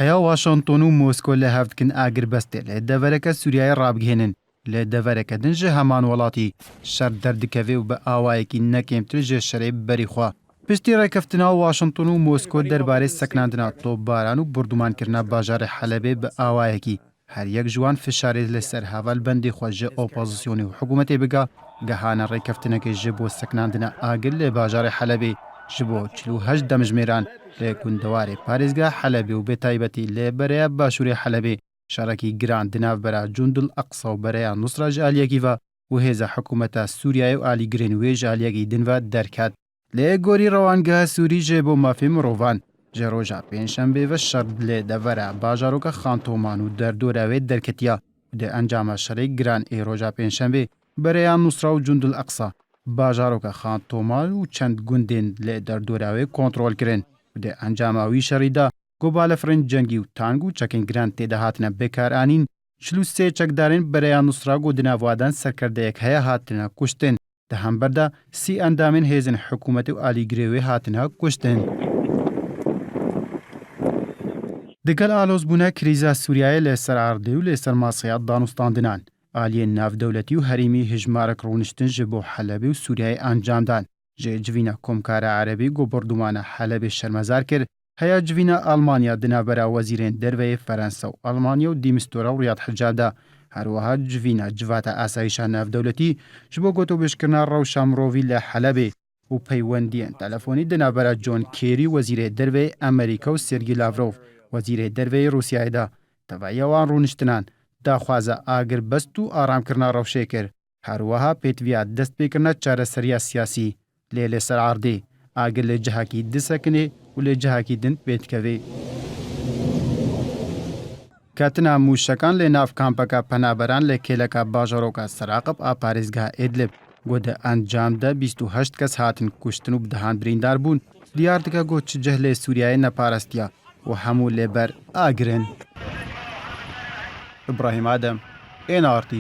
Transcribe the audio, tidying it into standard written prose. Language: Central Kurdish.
هەیە واشنتن و مۆسکۆ لە هەفتکن ئاگر بەستێ لە دەڤەرەکە سووریای ڕابگەێنن لە دەڤەرەکە دنجە هەمان وڵاتی شەر دەردکەوێ و بە ئاوایەکی نەکەمتر ژێ شەرەی بەریخوا. پشتی ڕێکەفتنا واشنتن و مۆسکۆ دەربارەی سەکناندنا تۆپباران و بردومانکردنا باژارە حەلەبێ بە ئاوایەکی هەر یەک جوان فشارێت لەسەر هەڤال بەندی خۆژە ئۆپۆزیسیۆنی و حکوومەتێ بگا گەهانە ڕێکەفتنەکەی ژە بۆ سەکناندنا ئاگر لە باژارە حەلەبێ ji bo 48 demjimêran lê gundwarê parêzgeha Helebê û bêtaybetî lê bereya başûrê Helebê şerekî giran di navbera Cundul Eqsa û bereya Nusra ji aliyekî ve û hêza hikûmeta Sûriyayê û alîgirên wê ji aliyekî din ve derket. Lê gorî rewangeha Sûrî jê bo mafê mirovan ji roja pênşembê ve şer lê devera bajaroka Xantoman û derdora wê derketiya û di encama şerê giran ê roja pênşembê bereya Nusra û Cundul Eqsa باژاroka Xantoman û çend gundên lê derdora wê kontrol kirin û di encama wî şerî de ku balafirên cengî û tang û çekên giran têde hatine bêkaranîn, 43 çekdarên bereya Nusra got di navwadan serkerdeyek heye hatine kuştin. Di hember de 30 endamên hêzên hikûmetê û alîgirê wê hatine kuştin. Digel alozbûna krîza Sûriyayê lê ser erdê û lê ser masaya danûstandinan. Aliyên navdewletî û herîmî hejmarek rûniştin ji bo Helebê û Sûriyayê encamdan. Ji civîna Komkara Erebî got bordûmana Helebê şermezar kir, heya civîna Almanya di navbera wezîrên derveyê Ferensa û Almanya û dîmistora Riyad Hicab de. Herwiha civîna civata asayîşa navdewletî ji bo gotûbêjkirina rewşa mirovî li Helebê û peywendiyên telefonî di navbera John Kerry wezîrê derveyê Amerîka û Sergî Lavrov wezîrê derveyê Rûsyayê de. Tevahiya wan rûniştinan daxwaza agirбest û aramkirina rewşê kir. Herwiha pêtviya destpêkirina çareseriya siyasî. Lê li ser erdê agir li cihekî disekinê û li cihekî din pêdikeve. Ketina mûşekan lê nav kampeka penaberan lê kêleka bajaroka Seraqib a parêzgeha Êdlib got di encam de 28 kes hatin kuştin û bidihan birîndar bûn. Diyar dike got çi cih lê Sûriyayê neparestiya û hemû lê ber agirin. İbrahim Adem, NRT.